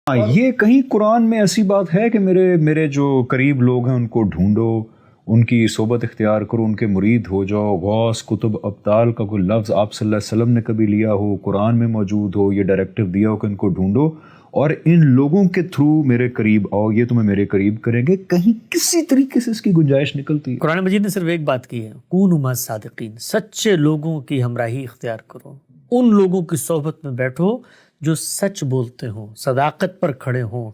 یہ کہیں قرآن میں ایسی بات ہے کہ میرے جو قریب لوگ ہیں ان کو ڈھونڈو، ان کی صحبت اختیار کرو، ان کے مرید ہو جاؤ؟ غوث، کتب، ابطال کا کوئی لفظ آپ صلی اللہ علیہ وسلم نے کبھی لیا ہو، قرآن میں موجود ہو، یہ ڈائریکٹو دیا ہو کہ ان کو ڈھونڈو اور ان لوگوں کے تھرو میرے قریب آؤ، یہ تمہیں میرے قریب کریں گے؟ کہیں کسی طریقے سے اس کی گنجائش نکلتی ہے؟ قرآن مجید نے صرف ایک بات کی ہے، کونوا مع الصادقین، سچے لوگوں کی ہمراہی اختیار کرو، ان لوگوں کی صحبت میں بیٹھو جو سچ بولتے ہوں، صداقت پر کھڑے ہوں۔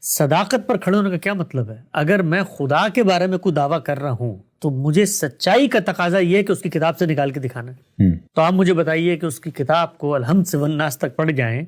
صداقت پر کھڑے ہونے کا کیا مطلب ہے؟ اگر میں خدا کے بارے میں کوئی دعویٰ کر رہا ہوں تو مجھے سچائی کا تقاضا یہ ہے کہ اس کی کتاب سے نکال کے دکھانا ہے۔ تو آپ مجھے بتائیے کہ اس کی کتاب کو الحمد سے والناس تک پڑھ جائیں،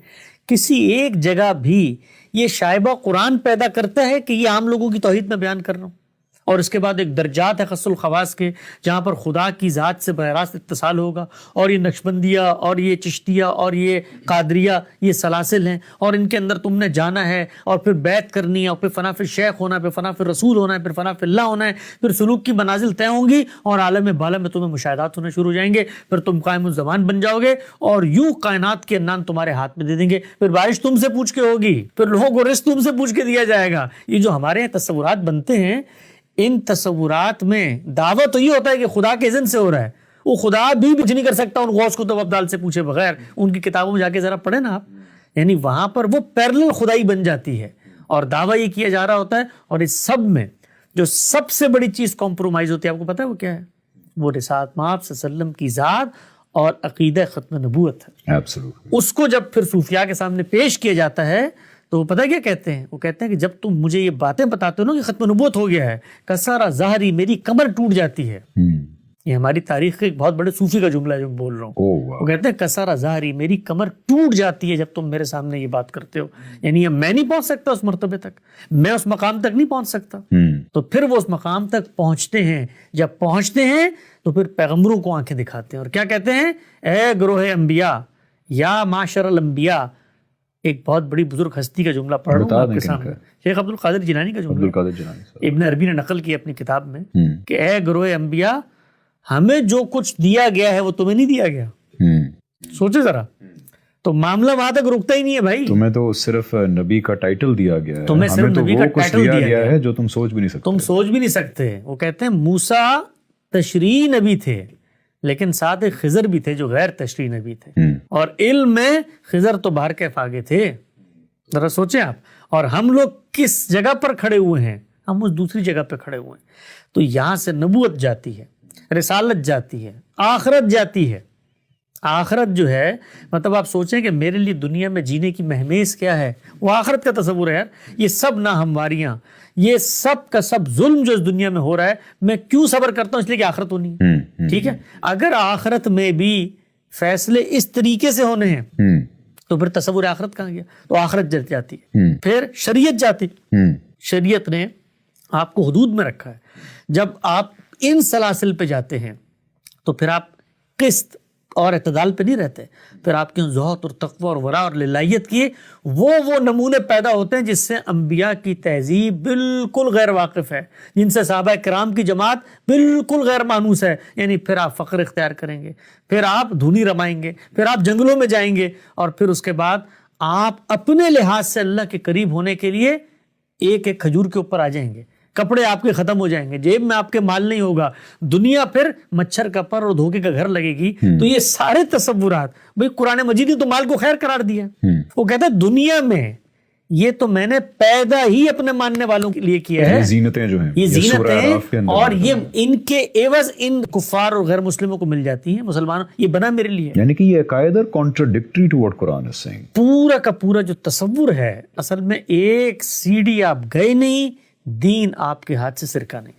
کسی ایک جگہ بھی یہ شائبہ قرآن پیدا کرتا ہے کہ یہ عام لوگوں کی توحید میں بیان کر رہا ہوں؟ اور اس کے بعد ایک درجات ہے خص الخواص کے، جہاں پر خدا کی ذات سے براہ راست اتصال ہوگا، اور یہ نقشبندیہ اور یہ چشتیہ اور یہ قادریہ یہ سلاسل ہیں، اور ان کے اندر تم نے جانا ہے اور پھر بیعت کرنی ہے، اور پھر فنا فی شیخ ہونا ہے، پھر فنا فی رسول ہونا ہے، پھر فنا فی اللہ ہونا ہے، پھر سلوک کی منازل طے ہوں گی اور عالم بالا میں تمہیں مشاہدات ہونے شروع ہو جائیں گے، پھر تم قائم الزمان بن جاؤ گے اور یوں کائنات کے انان تمہارے ہاتھ میں دے دیں گے، پھر بارش تم سے پوچھ کے ہوگی، پھر لوگوں کو رزق تم سے پوچھ کے دیا جائے گا۔ یہ جو ہمارے یہاں تصورات بنتے ہیں، ان تصورات میں دعویٰ تو یہ ہوتا ہے کہ خدا کے اذن سے ہو رہا ہے، وہ خدا بھی کچھ نہیں کر سکتا ان غوث کتب ابدال سے پوچھے بغیر۔ ان کی کتابوں میں جا کے ذرا پڑھیں نا آپ، یعنی وہاں پر وہ پیرلل خدائی بن جاتی ہے اور دعویٰ یہ کیا جا رہا ہوتا ہے۔ اور اس سب میں جو سب سے بڑی چیز کمپرومائز ہوتی ہے، آپ کو پتہ ہے وہ کیا ہے؟ وہ رسالت مآب صلی اللہ علیہ وسلم کی ذات اور عقیدہ ختم نبوت ہے۔ اس کو جب پھر صوفیاء کے سامنے پیش کیا جاتا ہے تو وہ پتہ کیا کہتے ہیں؟ وہ کہتے ہیں کہ جب تم مجھے یہ باتیں بتاتے ہو نا کہ ختم نبوت ہو گیا ہے، کسارا ظہری، میری کمر ٹوٹ جاتی ہے۔ یہ ہماری تاریخ کے ایک بہت بڑے صوفی کا جملہ ہے جو بول رہا ہوں۔ وہ کہتے ہیں کسارا ظہری، میری کمر ٹوٹ جاتی ہے جب تم میرے سامنے یہ بات کرتے ہو، یعنی میں نہیں پہنچ سکتا اس مرتبے تک، میں اس مقام تک نہیں پہنچ سکتا۔ تو پھر وہ اس مقام تک پہنچتے ہیں، جب پہنچتے ہیں تو پھر پیغمبروں کو آنکھیں دکھاتے ہیں اور کیا کہتے ہیں؟ اے گروہ انبیاء، یا معاشر الانبیاء۔ ایک بہت بڑی بزرگ ہستی کا جملہ پڑھ رہا ہوں آپ کے سامنے، شیخ عبد القادر جیلانی کا جملہ، ابن عربی نے نقل کی اپنی کتاب میں کہ اے گروہ انبیاء، ہمیں جو کچھ دیا گیا ہے وہ تمہیں نہیں دیا گیا۔ سوچے ذرا، تو معاملہ وہاں تک رکتا ہی نہیں ہے بھائی، تمہیں تو صرف نبی کا ٹائٹل دیا گیا ہے، تمہیں صرف نبی کا ٹائٹل دیا گیا ہے جو تم سوچ بھی نہیں سکتے، تم سوچ بھی نہیں سکتے۔ وہ کہتے ہیں موسیٰ تشریعی نبی تھے لیکن ساتھ ایک خضر بھی تھے جو غیر تشریعی نبی تھے، اور علم میں خضر تو باہر کے آگے تھے۔ ذرا سوچیں آپ، اور ہم لوگ کس جگہ پر کھڑے ہوئے ہیں؟ ہم اس دوسری جگہ پہ کھڑے ہوئے ہیں۔ تو یہاں سے نبوت جاتی ہے، رسالت جاتی ہے، آخرت جاتی ہے۔ آخرت جو ہے مطلب آپ سوچیں کہ میرے لیے دنیا میں جینے کی مہمیز کیا ہے، وہ آخرت کا تصور ہے یار۔ یہ سب ناہمواریاں، یہ سب کا سب ظلم جو اس دنیا میں ہو رہا ہے، میں کیوں صبر کرتا ہوں؟ اس لیے کہ آخرت ہونی ہے، ٹھیک ہے۔ اگر آخرت میں بھی فیصلے اس طریقے سے ہونے ہیں تو پھر تصور آخرت کہاں گیا؟ تو آخرت جل جاتی ہے۔ پھر شریعت جاتی، شریعت نے آپ کو حدود میں رکھا ہے۔ جب آپ ان سلاسل پہ جاتے ہیں تو پھر آپ قسط اور اعتدال پہ نہیں رہتے، پھر آپ کے زہد اور تقوی اور ورع اور للہیت کی وہ نمونے پیدا ہوتے ہیں جس سے انبیاء کی تہذیب بالکل غیر واقف ہے، جن سے صحابہ کرام کی جماعت بالکل غیر مانوس ہے۔ یعنی پھر آپ فقر اختیار کریں گے، پھر آپ دھنی رمائیں گے، پھر آپ جنگلوں میں جائیں گے، اور پھر اس کے بعد آپ اپنے لحاظ سے اللہ کے قریب ہونے کے لیے ایک ایک کھجور کے اوپر آ جائیں گے، کپڑے آپ کے ختم ہو جائیں گے، جیب میں آپ کے مال نہیں ہوگا، دنیا پھر مچھر کا پر اور دھوکے کا گھر لگے گی۔ تو یہ سارے تصورات بھئی قرآن مجید نے تو مال کو خیر قرار دیا۔ وہ کہتا ہے دنیا میں یہ تو میں نے پیدا ہی اپنے ماننے والوں کے لیے کیا ہے، زینتیں جو ہیں، یہ زینتیں، اور یہ ان کے عوض ان کفار اور غیر مسلموں کو مل جاتی ہیں، مسلمانوں یہ بنا میرے لیے۔ یعنی کہ یہ عقائد contradictory to what Quran is seeing. پورا کا پورا جو تصور ہے، اصل میں ایک سیڑھی آپ گئے نہیں، دین آپ کے ہاتھ سے سرکا نہیں۔